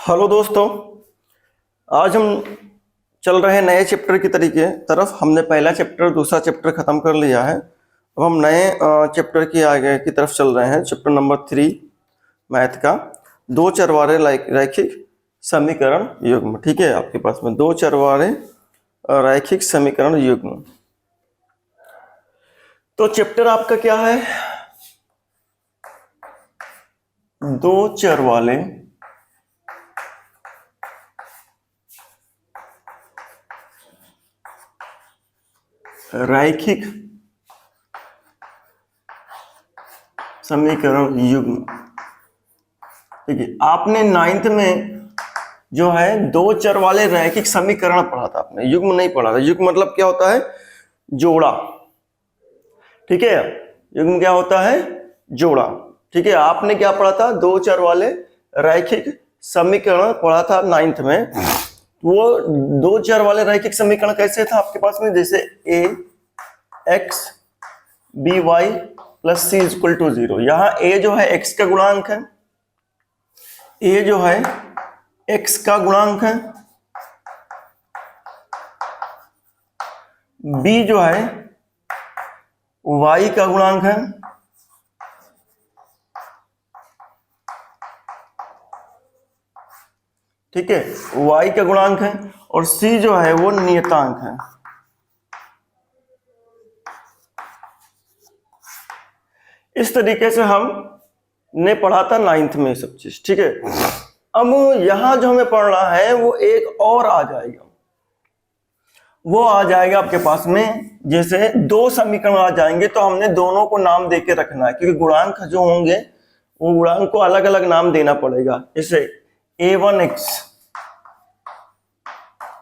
Hello दोस्तों, आज हम चल रहे हैं नए चैप्टर की तरफ। हमने पहला चैप्टर दूसरा चैप्टर खत्म कर लिया है। अब हम नए चैप्टर की आगे की तरफ चल रहे हैं। चैप्टर नंबर 3 मैथ का दो चरवारे रैखिक समीकरण युग्म। ठीक है, आपके पास में दो चरवारे रैखिक समीकरण युग्म। तो चैप्टर आपका क्या है? दो चर वाले रैखिक समीकरण युग्म। ठीक है, आपने 9th में जो है दो चर वाले रैखिक समीकरण पढ़ा था, आपने युग्म नहीं पढ़ा था। युग्म मतलब क्या होता है? जोड़ा। ठीक है, युग्म क्या होता है? जोड़ा। ठीक है, आपने क्या पढ़ा था? दो चर वाले रैखिक समीकरण पढ़ा था 9th में। वो दो चर वाले रैखिक समीकरण कैसे था आपके पास में? जैसे a x b y plus c equal to 0। यहां a जो है x का गुणांक है, a जो है x का गुणांक है, b जो है y का गुणांक है, ठीक है, y का गुणांक है, और c जो है वो नियतांक है। इस तरीके से हम ने पढ़ा था 9th में सब चीज। ठीक है, अब यहां जो हमें पढ़ना है वो एक और आ जाएगा। वो आ जाएगा आपके पास में, जैसे दो समीकरण आ जाएंगे तो हमने दोनों को नाम देके रखना है, क्योंकि गुणांक जो होंगे वो गुणांक को अलग अलग नाम देना पड़ेगा। जैसे a1x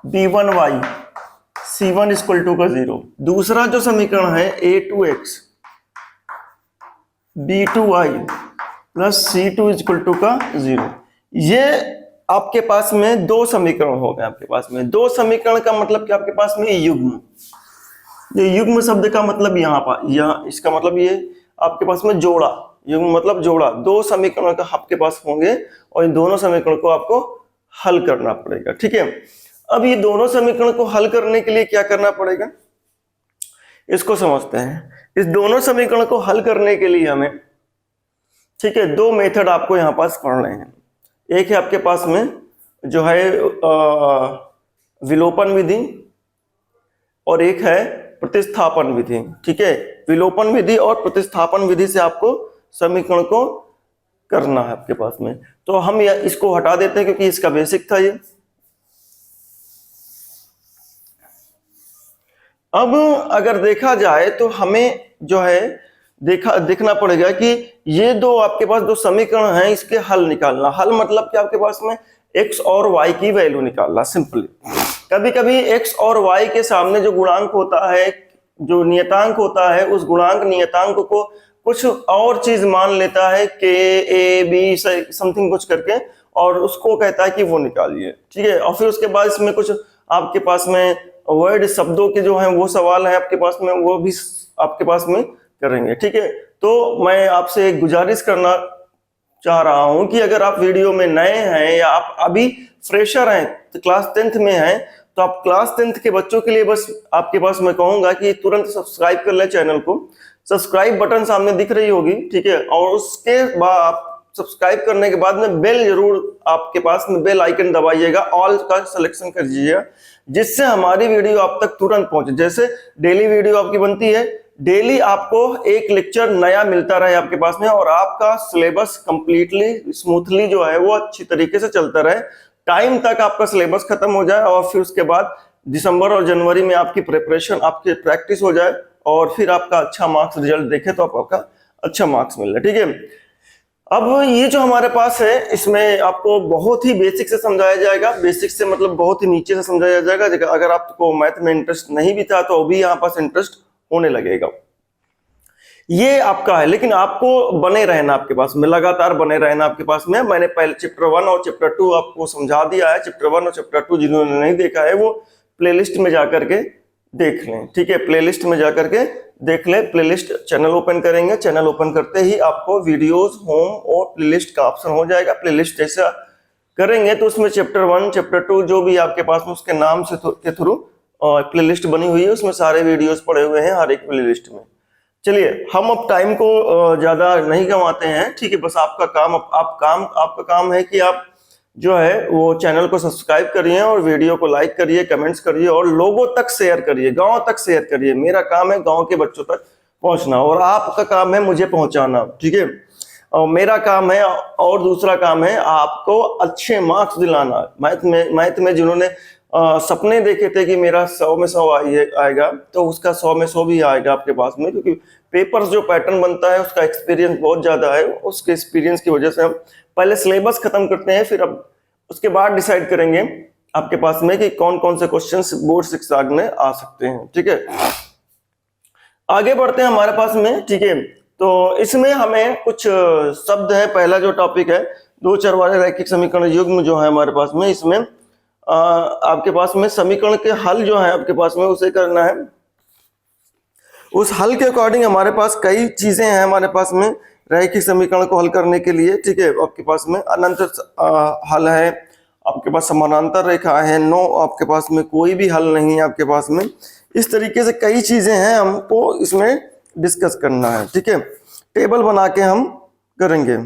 b1y c1 equal to का 0। दूसरा जो समीकरण है a2x b2y plus c2 equal to का 0। ये आपके पास में दो समीकरण हो गए। आपके पास में दो समीकरण का मतलब कि आपके पास में युग्म। ये युग्म शब्द का मतलब यहाँ पर इसका मतलब ये आपके पास में जोड़ा। युग्म मतलब जोड़ा। दो समीकरण का आपके पास होंगे और इन दोनों समीकरण को आपको हल करना पड़ेगा। ठीक है, अब ये दोनों समीकरण को हल करने के लिए क्या करना पड़ेगा इसको समझते हैं। इस दोनों समीकरण को हल करने के लिए हमें, ठीक है, दो मेथड आपको यहाँ पास पढ़ने हैं। एक है आपके पास में जो है विलोपन विधि, और एक है प्रतिस्थापन विधि। ठीक है, विलोपन विधि और प्रतिस्थापन विधि से आपको समीकरण को करना है आपके पास में। तो हम इसको हटा देते हैं क्योंकि इसका बेसिक था ये। अब अगर देखा जाए तो हमें जो है देखना पड़ेगा कि ये दो आपके पास जो समीकरण हैं इसके हल निकालना। हल मतलब कि आपके पास में x और y की वैल्यू निकालना। सिंपली कभी कभी x और y के सामने जो गुणांक होता है, जो नियतांक होता है, उस गुणांक नियतांक को कुछ और चीज मान लेता है, k a b समथिंग कुछ करके, और उसको कहता है कि वो निकालिए। ठीक है, और फिर उसके बाद इसमें कुछ आपके पास में वर्ड शब्दों के जो हैं वो सवाल है आपके पास में, वो भी आपके पास में करेंगे। ठीक है, तो मैं आपसे एक गुजारिश करना चाह रहा हूं कि अगर आप वीडियो में नए हैं या आप अभी फ्रेशर हैं, तो क्लास 10th में हैं, तो आप क्लास 10th के बच्चों के लिए बस आपके पास मैं कहूंगा कि तुरंत सब्सक्राइब कर ले चैनल को। सब्सक्राइब बटन सामने दिख रही होगी। ठीक है, और उसके बाद आप सब्सक्राइब करने के बाद में बेल जरूर आपके पास में बेल आइकन दबाइएगा, ऑल का सिलेक्शन कर दीजिएगा, जिससे हमारी वीडियो आप तक तुरंत पहुंचे। जैसे डेली वीडियो आपकी बनती है, डेली आपको एक लेक्चर नया मिलता रहे आपके पास में, और आपका सिलेबस कंप्लीटली स्मूथली जो है वो अच्छी तरीके से चलता रहे, टाइम तक आपका सिलेबस खत्म हो जाए, और फिर उसके बाद दिसंबर और जनवरी में आपकी प्रिपरेशन, आपकी प्रैक्टिस हो जाए, और फिर आपका अच्छा मार्क्स रिजल्ट देखे तो आपका अच्छा मार्क्स मिल रहा है। ठीक है, अब ये जो हमारे पास है इसमें आपको बहुत ही बेसिक से समझाया जाएगा। बेसिक से मतलब बहुत ही नीचे से समझाया जाएगा। अगर आपको मैथ में इंटरेस्ट नहीं भी था तो भी यहाँ पास इंटरेस्ट होने लगेगा। ये आपका है, लेकिन आपको बने रहना, आपके पास में लगातार बने रहना आपके पास में। मैंने पहले चैप्टर 1 और चैप्टर 2 आपको समझा दिया है। चैप्टर 1 और चैप्टर 2 जिन्होंने नहीं देखा है वो प्लेलिस्ट में जाकर के देख लें। ठीक है, प्लेलिस्ट में जाकर के देख ले। प्लेलिस्ट चैनल ओपन करेंगे, चैनल ओपन करते ही आपको वीडियोस होम और प्लेलिस्ट का ऑप्शन हो जाएगा। प्लेलिस्ट जैसा करेंगे तो उसमें चैप्टर 1 चैप्टर 2 जो भी आपके पास में उसके नाम से के थ्रू प्लेलिस्ट बनी हुई है, उसमें सारे वीडियोस पड़े हुए हैं हर एक प्लेलिस्ट में। चलिए हम अब टाइम को ज्यादा नहीं गंवाते हैं, ठीक है। बस आपका काम आपका काम है कि आप जो है वो चैनल को सब्सक्राइब करिए और वीडियो को लाइक करिए, कमेंट्स करिए और लोगों तक शेयर करिए, गांव तक शेयर करिए। मेरा काम है गांव के बच्चों तक पहुंचना और आपका काम है मुझे पहुंचाना, ठीक है। और मेरा काम है और दूसरा काम है आपको अच्छे मार्क्स दिलाना। मैथ में जिन्होंने सपने देखे थे कि मेरा 100 में 100 आएगा, तो उसका 100 में 100 भी आएगा आपके पास में, क्योंकि पेपर्स जो पैटर्न बनता है उसका एक्सपीरियंस बहुत ज्यादा है। उसके एक्सपीरियंस की वजह से हम पहले सिलेबस खत्म करते हैं, फिर अब उसके बाद डिसाइड करेंगे आपके पास में कि कौन कौन से क्वेश्चंस बोर्ड एग्जाम में आ सकते हैं, ठीक है। आगे बढ़ते हैं हमारे पास में, ठीक है। तो इसमें हमें कुछ शब्द है। पहला जो टॉपिक है दो चर वाले रैखिक समीकरण युग्म जो है हमारे पास में, इसमें आपके पास में समीकरण के हल जो है आपके पास में उसे करना है। उस हल के अकॉर्डिंग हमारे पास कई चीजें हैं हमारे पास में रैखिक समीकरण को हल करने के लिए, ठीक है। आपके पास में अनंत हल है, आपके पास समानांतर रेखा है, नो आपके पास में कोई भी हल नहीं है आपके पास में। इस तरीके से कई चीजें हैं, हमको इसमें डिस्कस करना है, ठीक है। टेबल बना के हम करेंगे।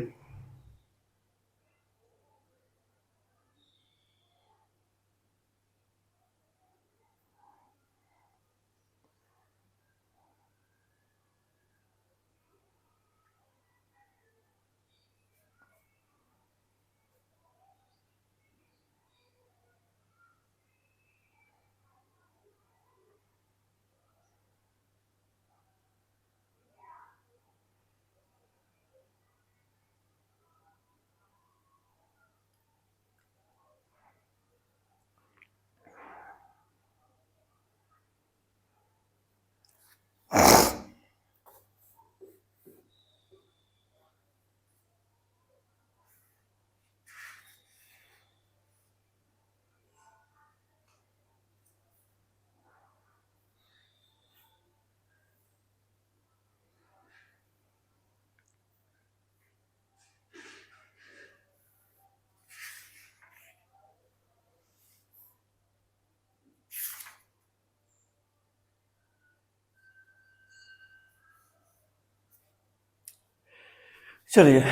चलिए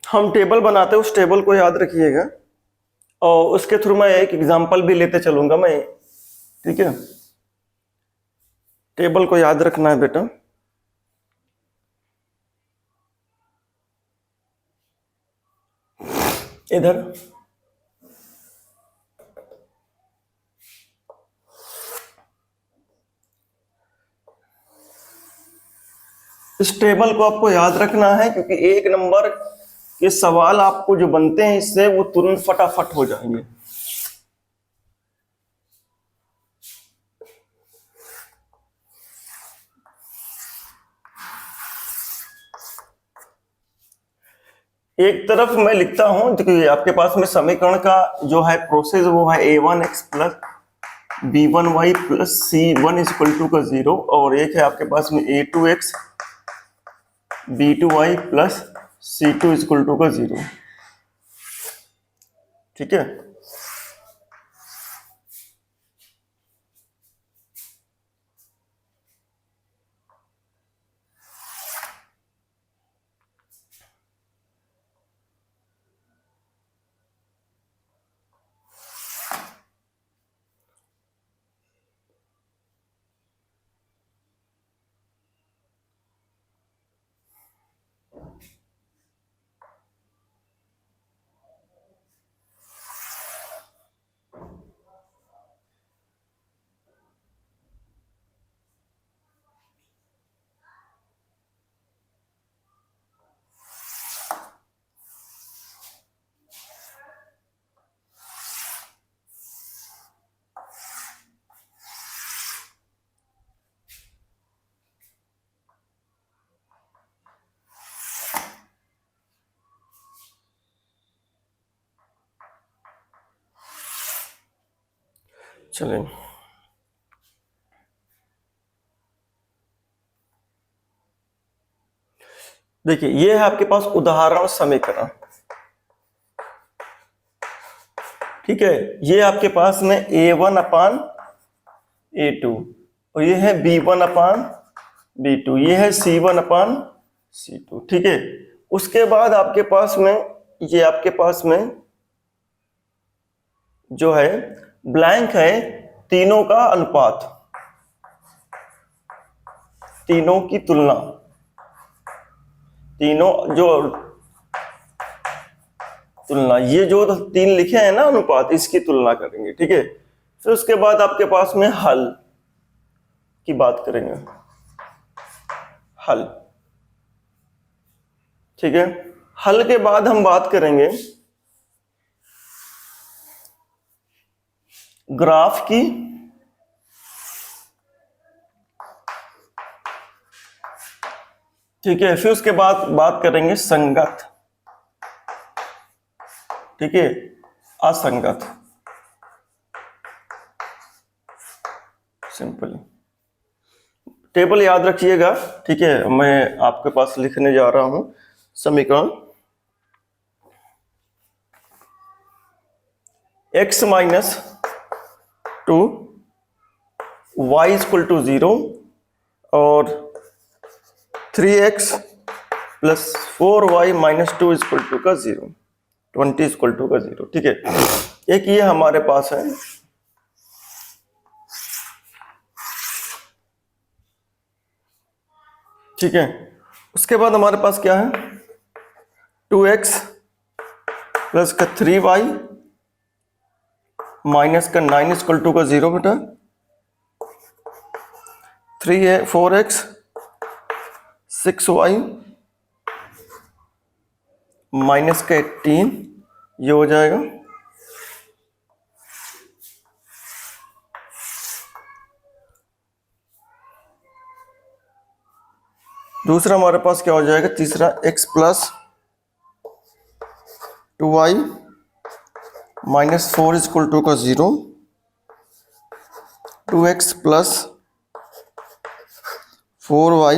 हम टेबल बनाते हैं, उस टेबल को याद रखिएगा और उसके थ्रू मैं एक एग्जांपल भी लेते चलूंगा मैं, ठीक है। टेबल को याद रखना है बेटा। इधर इस टेबल को आपको याद रखना है, क्योंकि एक नंबर के सवाल आपको जो बनते हैं इससे वो तुरंत फटाफट हो जाएंगे। एक तरफ मैं लिखता हूं, देखिए आपके पास में समीकरण का जो है प्रोसेस वो है a1x plus b1y plus c1 equal to का 0, और एक है आपके पास में a2x b2y plus c2 equal to का 0, ठीक है। चलिए देखिए ये है आपके पास उदाहरण समीकरण। ठीक है, ये आपके पास में A1 अपान A2 और ये है B1 अपान B2, ये है C1 अपान C2। ठीक है, उसके बाद आपके पास में ये आपके पास में जो है ब्लैंक है तीनों का अनुपात, तीनों की तुलना, तीनों जो तुलना, ये जो 3 लिखे हैं ना अनुपात, इसकी तुलना करेंगे। ठीक है, फिर उसके बाद आपके पास में हल की बात करेंगे, हल। ठीक है, हल के बाद हम बात करेंगे ग्राफ की, ठीक है, फिर उसके बाद बात करेंगे संगत, ठीक है, असंगत, सिंपली। टेबल याद रखिएगा। ठीक है, मैं आपके पास लिखने जा रहा हूं समीकरण x minus 2 y equal to 0 और 3x plus 4y minus 2 equal to का 0, 20 इक्वल टू का 0। ठीक है, एक ये हमारे पास है, ठीक है। उसके बाद हमारे पास क्या है, 2x प्लस का 3y माइनस का 9 इक्वल टू का 0 बेटा, 4x 6y माइनस का 18, ये हो जाएगा। दूसरा हमारे पास क्या हो जाएगा, तीसरा x plus 2y minus 4 equal to का 0, 2x plus 4y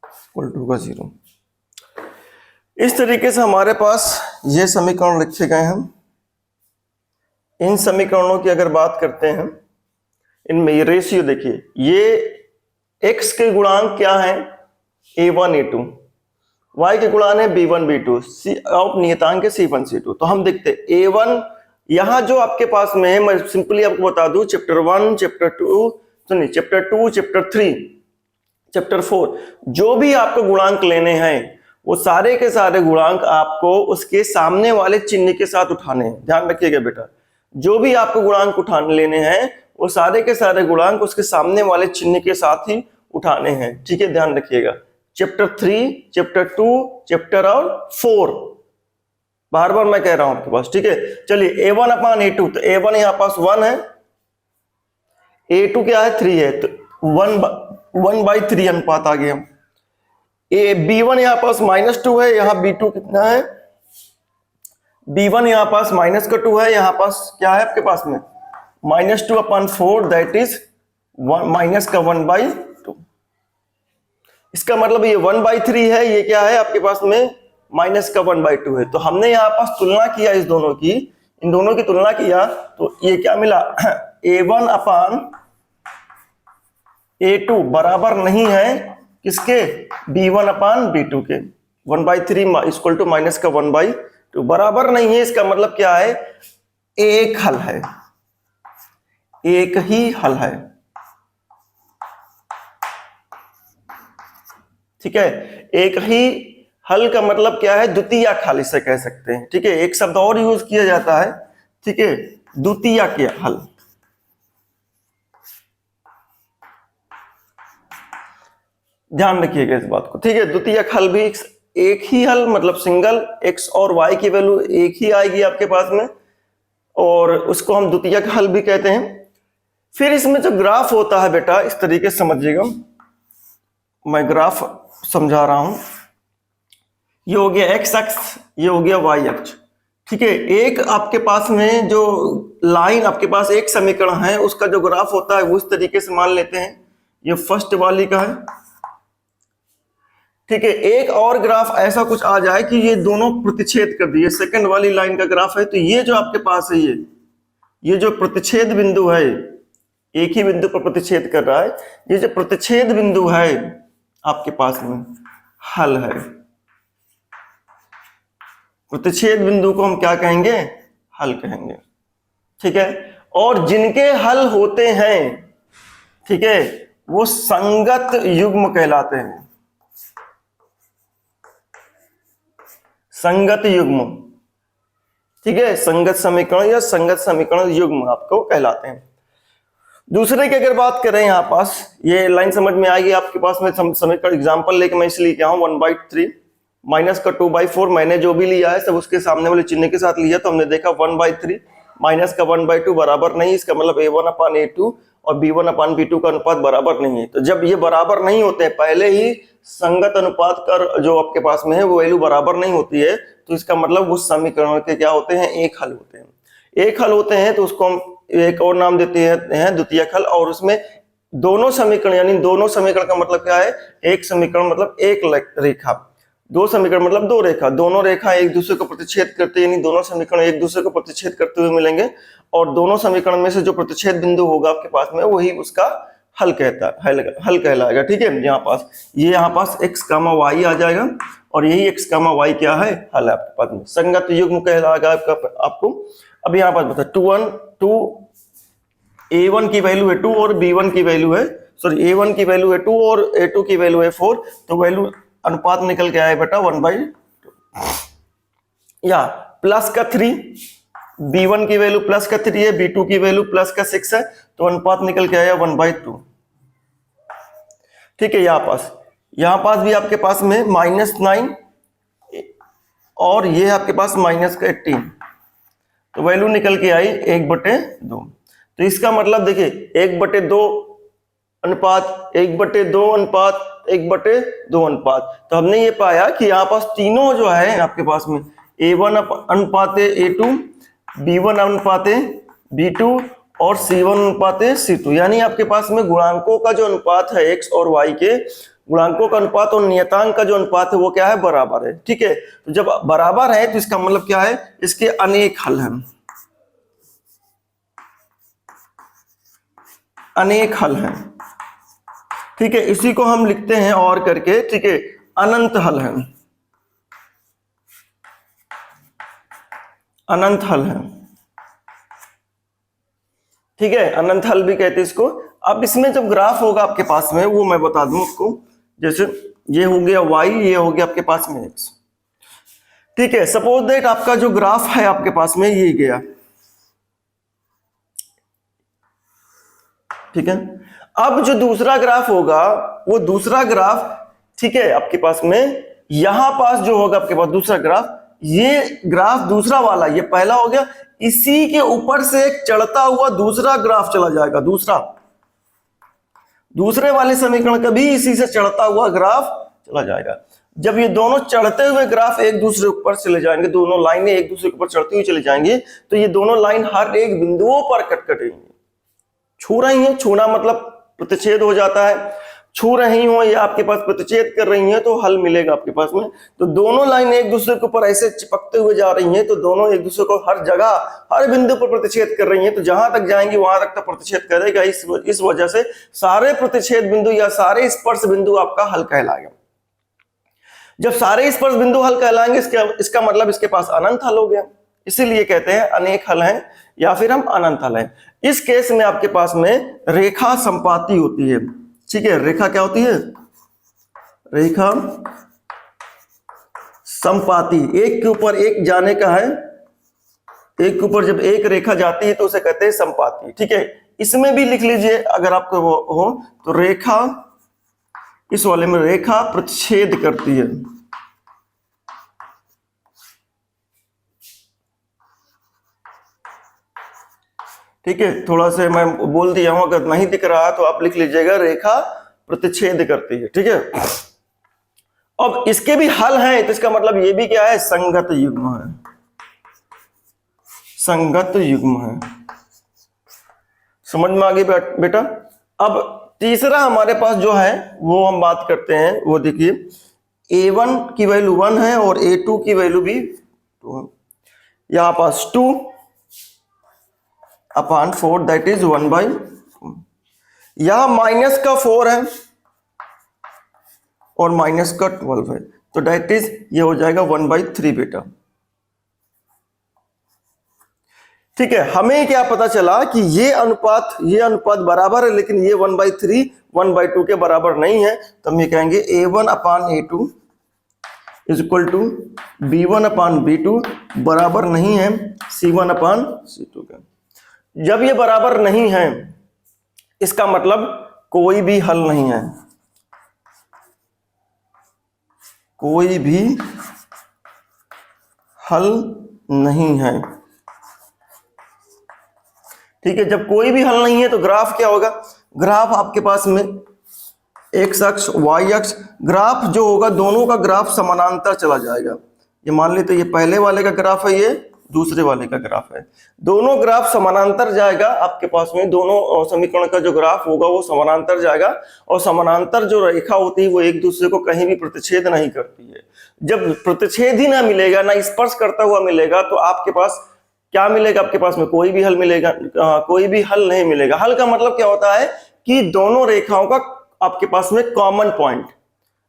equal to का 0। इस तरीके से हमारे पास ये समीकरण लिखे गए हैं। इन समीकरणों की अगर बात करते हैं, इनमें ये रेशियो देखिए, ये x के गुणांक क्या है, a1 a2, y के गुणांक है b1 b2, और नियतांक है c1 c2। तो हम देखते हैं a1 यहां जो आपके पास में है, मैं सिंपली आपको बता दूं, चैप्टर 1 चैप्टर 2 सुनिए चैप्टर 2 चैप्टर 3 चैप्टर 4 जो भी आपको गुणांक लेने हैं, वो सारे के सारे गुणांक आपको उसके सामने वाले चिन्ह के साथ उठाने हैं। ध्यान रखिएगा बेटा, जो भी आपको गुणांक उठाने लेने हैं, वो सारे के सारे गुणांक उसके सामने वाले चिन्ह के साथ ही उठाने हैं। ठीक है, ध्यान रखिएगा। चैप्टर 3 चैप्टर 2 चैप्टर और 4 बार बार मैं कह रहा हूं आपके पास। ठीक है, चलिए a1 अपान a2, तो a1 यहां पास 1 है, a2 क्या है 3 है, तो 1/3 अनुपात आ गया। b1 यहां पास -2 है, यहां b2 कितना है, b1 यहां पास -2 है, यहां पास क्या है आपके पास में -2 अपान 4, दैट इज -1/2। इसका मतलब ये 1/3 है, ये क्या है आपके पास में -1/2 है। तो हमने यहाँ पास तुलना किया इस दोनों की, इन दोनों की तुलना किया, तो ये क्या मिला, a1 अपान a2 बराबर नहीं है किसके, b1 अपान b2 के। 1/3 इक्वल टू -1/2 बराबर नहीं है। इसका मतलब क्या है, एक हल है, एक ही हल है। ठीक है, एक ही हल का मतलब क्या है, द्वितीयक हल इसे कह सकते हैं। ठीक है, एक शब्द और यूज किया जाता है, ठीक है, द्वितीयक हल। ध्यान रखिएगा इस बात को। ठीक है, द्वितीयक हल भी एक ही हल मतलब सिंगल, x और y की वैल्यू एक ही आएगी आपके पास में, और उसको हम द्वितीयक हल भी कहते हैं। फिर इसमें जो ग्राफ होता है बेटा, इस तरीके से समझिएगा, मैं ग्राफ समझा रहा हूं। ये हो गया x अक्ष, ये हो गया y अक्ष। ठीक है, एक आपके पास में जो लाइन आपके पास एक समीकरण है, उसका जो ग्राफ होता है वो इस तरीके से मान लेते हैं। ये फर्स्ट वाली का है, ठीक है, एक और ग्राफ ऐसा कुछ आ जाए कि ये दोनों प्रतिच्छेद कर दिए, सेकंड वाली लाइन का ग्राफ है, तो ये जो आपके पास है ये जो प्रतिच्छेद बिंदु है, एक ही बिंदु पर प्रतिच्छेद कर रहा है, ये जो प्रतिच्छेद बिंदु है आपके पास में हल है। प्रतिच्छेद बिंदु को हम क्या कहेंगे? हल कहेंगे। ठीक है, और जिनके हल होते हैं, ठीक है, वो संगत युग्म कहलाते हैं। संगत युग्म, ठीक है, संगत समीकरण या संगत समीकरण युग्म आपको कहलाते हैं। दूसरे की अगर बात करें, यहां पास ये लाइन समझ में आएगी आपके पास में समीकरण एग्जांपल लेके मैं इसलिए क्या हूं 1/3 माइनस का 2/4, मैंने जो भी लिया है सब उसके सामने वाले चिन्ह के साथ लिया, तो हमने देखा 1/3 माइनस का 1/2 बराबर नहीं, इसका मतलब a1/a2 और b1/b2 का अनुपात बराबर नहीं है। तो जब ये बराबर नहीं होते हैं, पहले ही संगत अनुपात का जो आपके पास में है वो वैल्यू बराबर नहीं होती है, तो इसका मतलब उस समीकरण के क्या होते हैं? एक हल होते हैं। एक हल होते हैं तो उसको हम एक और नाम देते हैं द्वितीयक हल, और उसमें दोनों समीकरण, यानी दोनों समीकरण का मतलब क्या है? एक समीकरण मतलब एक रेखा, दो समीकरण मतलब दो रेखा, दोनों रेखा एक दूसरे को प्रतिच्छेद करते, यानी दोनों समीकरण एक दूसरे को प्रतिच्छेद करते हुए मिलेंगे, और दोनों समीकरण में से जो प्रतिच्छेद बिंदु होगा आपके पास में वही उसका हल कहता है, हल कहलाएगा। ठीक है, यहाँ पास x, y आ जाएगा, और यही x, y क्या है? हल है आपके पास में, संगत युग्म कहलाएगा आपको। अब यहाँ पास बता a1 की वैल्यू है 2 और b1 की वैल्यू है, सॉरी a1 की वैल्यू है 2 और a2 की वैल्यू है 4, तो वैल्यू अनुपात निकल के आया बेटा 1/2, या प्लस का 3, b1 की वैल्यू प्लस का 3 है, b2 की वैल्यू प्लस का 6 है, तो अनुपात निकल के आया 1/2। ठीक है, यहाँ पास भी आपके पास में -9 और ये आपके पास -18, तो वैल्यू निकल के आई 1/2। तो इसका मतलब देखिए 1/2 अनुपात 1/2 अनुपात 1/2 अनुपात, तो हमने ये पाया कि यहाँ पास तीनों जो है आपके पास में a1 अनुपात a2, b1 अनुपात b2 और c1 अनुपात c2, यानी आपके पास में गुणांकों का जो अनुपात है x और y के गुणांकों का अनुपात और नियतांक का जो अनुपात है वो क्या है? बराबर है। ठीक है, तो जब बराबर है तो इसका मतलब क्या है? इसके अनेक हल हैं, अनेक हल हैं। ठीक है, इसी को हम लिखते हैं और करके, ठीक है, अनंत हल है, अनंत हल है। ठीक है, अनंत हल भी कहते हैं इसको। अब इसमें जब ग्राफ होगा आपके पास में, वो मैं बता दूं आपको, जैसे ये हो गया y, ये हो गया आपके पास में x। ठीक है, सपोज दैट आपका जो ग्राफ है आपके पास में ये गया, ठीक है। अब जो दूसरा ग्राफ होगा वो दूसरा ग्राफ, ठीक है, आपके पास में यहां पास जो होगा आपके पास दूसरा ग्राफ, ये ग्राफ दूसरा वाला, ये पहला हो गया, इसी के ऊपर से एक चढ़ता हुआ दूसरा ग्राफ चला जाएगा, दूसरे वाले समीकरण का भी इसी से चढ़ता हुआ ग्राफ चला जाएगा। जब ये दोनों चढ़ते हुए ग्राफ एक दूसरे ऊपर चले जाएंगे, दोनों लाइनें एक दूसरे के ऊपर चढ़ती हुई चली जाएंगी, तो ये दोनों लाइन हर एक बिंदुओं पर कटेंगी, छू रही हैं, छूना मतलब प्रतिच्छेद हो जाता है, छू रही हो या आपके पास प्रतिच्छेद कर रही हैं तो हल मिलेगा आपके पास में। तो दोनों लाइन एक दूसरे के ऊपर ऐसे चिपकते हुए जा रही हैं, तो दोनों एक दूसरे को हर जगह हर बिंदु पर प्रतिच्छेद कर रही हैं, तो जहां तक जाएंगी वहां तक तो प्रतिच्छेद करेगा। इस वजह से सारे प्रतिच्छेद बिंदु या सारे स्पर्श बिंदु आपका हल कहलाएगा। जब सारे स्पर्श बिंदु हल कहलाएंगे, इसका मतलब इसके पास अनंत हल हो गया, इसीलिए कहते हैं अनेक हल हैं या फिर हम अनंत हल हैं। इस केस में आपके पास में रेखा संपाती होती है। ठीक है, रेखा क्या होती है? रेखा संपाती, एक के ऊपर एक जाने का है, एक के ऊपर जब एक रेखा जाती है तो उसे कहते हैं संपाती। ठीक है, इसमें भी लिख लीजिए अगर आपको वो हो तो, रेखा, इस वाले में रेखा प्रतिच्छेद करती है। ठीक है, थोड़ा सा मैं बोल दिया हूं, अगर नहीं दिख रहा तो आप लिख लीजिएगा, रेखा प्रतिच्छेद करती है। ठीक है, अब इसके भी हल हैं, तो इसका मतलब ये भी क्या है? संगत युग्म है, संगत युग्म है। समझ में आ गई बेटा? अब तीसरा हमारे पास जो है वो हम बात करते हैं, वो देखिए A1 की वैल्यू 1 है और A2 की वैल्यू भी 2 है। यहां पास 2/4 दैट इज 1/4। यहां माइनस का 4 है और माइनस का 12 है, तो दैट इज ये हो जाएगा 1/3 बेटा। ठीक है, हमें क्या पता चला कि ये अनुपात बराबर है, लेकिन ये 1/3 1/2 के बराबर नहीं है, तो हम ये कहेंगे A1/A2 is equal to B1/B2 बराबर नहीं है C1/C2 के। जब ये बराबर नहीं है, इसका मतलब कोई भी हल नहीं है, कोई भी हल नहीं है। ठीक है, जब कोई भी हल नहीं है तो ग्राफ क्या होगा, ग्राफ आपके पास में एक्स अक्ष वाई अक्ष, ग्राफ जो होगा दोनों का ग्राफ समानांतर चला जाएगा। ये मान लेते ये पहले वाले का ग्राफ है, ये दूसरे वाले का ग्राफ है, दोनों ग्राफ समानांतर जाएगा आपके पास में, दोनों समीकरण का जो ग्राफ होगा वो समानांतर जाएगा। और समानांतर जो रेखा होती है वो एक दूसरे को कहीं भी प्रतिच्छेद नहीं करती है। जब प्रतिच्छेद ही ना मिलेगा, ना स्पर्श करता हुआ मिलेगा, तो आपके पास क्या मिलेगा, आपके पास में कोई भी हल मिलेगा, कोई भी हल नहीं मिलेगा। हल का मतलब क्या होता है कि दोनों रेखाओं का आपके पास में कॉमन पॉइंट,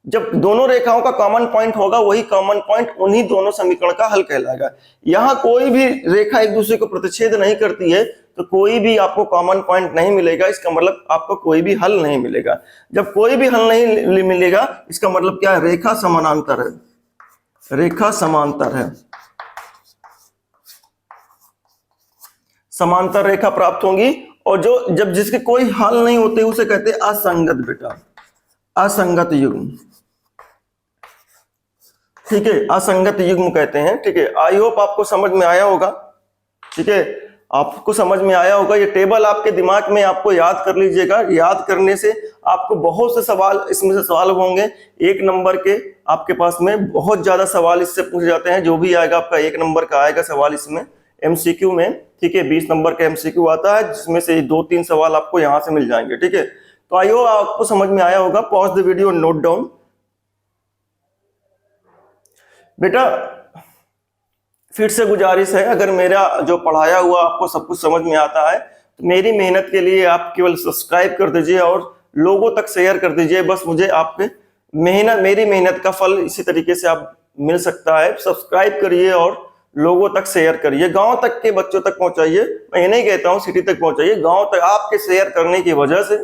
जब दोनों रेखाओं का कॉमन पॉइंट होगा वही कॉमन पॉइंट उन्हीं दोनों समीकरण का हल कहलाएगा। यहां कोई भी रेखा एक दूसरे को प्रतिच्छेद नहीं करती है, तो कोई भी आपको कॉमन पॉइंट नहीं मिलेगा, इसका मतलब आपको कोई भी हल नहीं मिलेगा। जब कोई भी हल नहीं मिलेगा, इसका मतलब क्या है, रेखा समानांतर है, रेखा समांतर है, समांतर रेखा प्राप्त होंगी। और जो जब जिसके कोई हल नहीं होते उसे कहते हैं असंगत बेटा, असंगत युग्म। ठीक है, असंगत युग्म कहते हैं। ठीक है, आई होप आपको समझ में आया होगा। ठीक है, आपको समझ में आया होगा। ये टेबल आपके दिमाग में आपको याद कर लीजिएगा, याद करने से आपको बहुत से सवाल इसमें से सवाल होंगे। 1 नंबर के आपके पास में बहुत ज्यादा सवाल इससे पूछे जाते हैं, जो भी आएगा आपका 1 नंबर का आएगा सवाल इसमें एमसीक्यू में। ठीक है, 20 नंबर का एमसीक्यू आता है, जिसमें से 2-3 सवाल आपको यहां से मिल जाएंगे। ठीक है, तो आई होप आपको समझ में आया होगा। Pause the video, note down. बेटा फिर से गुजारिश है, अगर मेरा जो पढ़ाया हुआ आपको सब कुछ समझ में आता है तो मेरी मेहनत के लिए आप केवल सब्सक्राइब कर दीजिए और लोगों तक शेयर कर दीजिए। बस मुझे आपके मेरी मेहनत का फल इसी तरीके से आप मिल सकता है। सब्सक्राइब करिए और लोगों तक शेयर करिए, गांव तक के बच्चों तक पहुंचाइए। मैं ये नहीं कहता हूं सिटी तक पहुंचाइए, गांव तक आपके शेयर करने की वजह से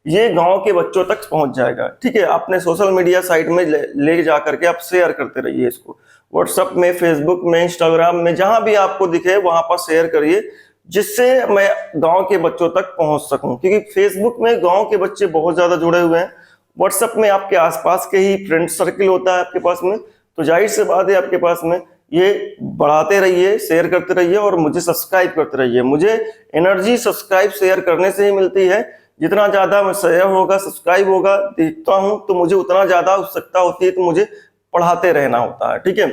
ये गांव के बच्चों तक पहुंच जाएगा। ठीक है, अपने सोशल मीडिया साइट में ले जा करके आप शेयर करते रहिए इसको, व्हाट्सएप में, फेसबुक में, इंस्टाग्राम में, जहां भी आपको दिखे वहां पर शेयर करिए, जिससे मैं गांव के बच्चों तक पहुंच सकूं। क्योंकि फेसबुक में गांव के बच्चे बहुत ज्यादा जुड़े हुए हैं, व्हाट्सएप में आपके आसपास के ही फ्रेंड सर्किल होता है आपके पास में, तो जाहिर सी बात है आपके पास में ये बढ़ाते रहिए, शेयर करते रहिए और मुझे सब्सक्राइब करते रहिए। मुझे एनर्जी सब्सक्राइब शेयर करने से ही मिलती है। जितना ज्यादा शेयर होगा, सब्सक्राइब होगा, देखता हूं तो मुझे उतना ज्यादा उत्सुकता होती है, तो मुझे पढ़ाते रहना होता है। ठीक है,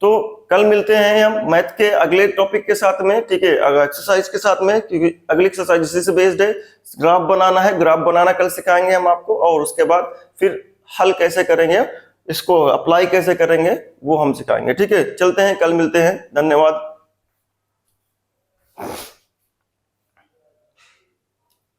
तो कल मिलते हैं हम मैथ के अगले टॉपिक के साथ में। ठीक है, एक्सरसाइज के साथ में, क्योंकि अगली एक्सरसाइज इसी से बेस्ड है। ग्राफ बनाना है, ग्राफ बनाना कल सिखाएंगे हम आपको, और उसके बाद फिर हल कैसे करेंगे, इसको अप्लाई कैसे करेंगे वो हम सिखाएंगे। ठीक है, चलते हैं, कल मिलते हैं, धन्यवाद।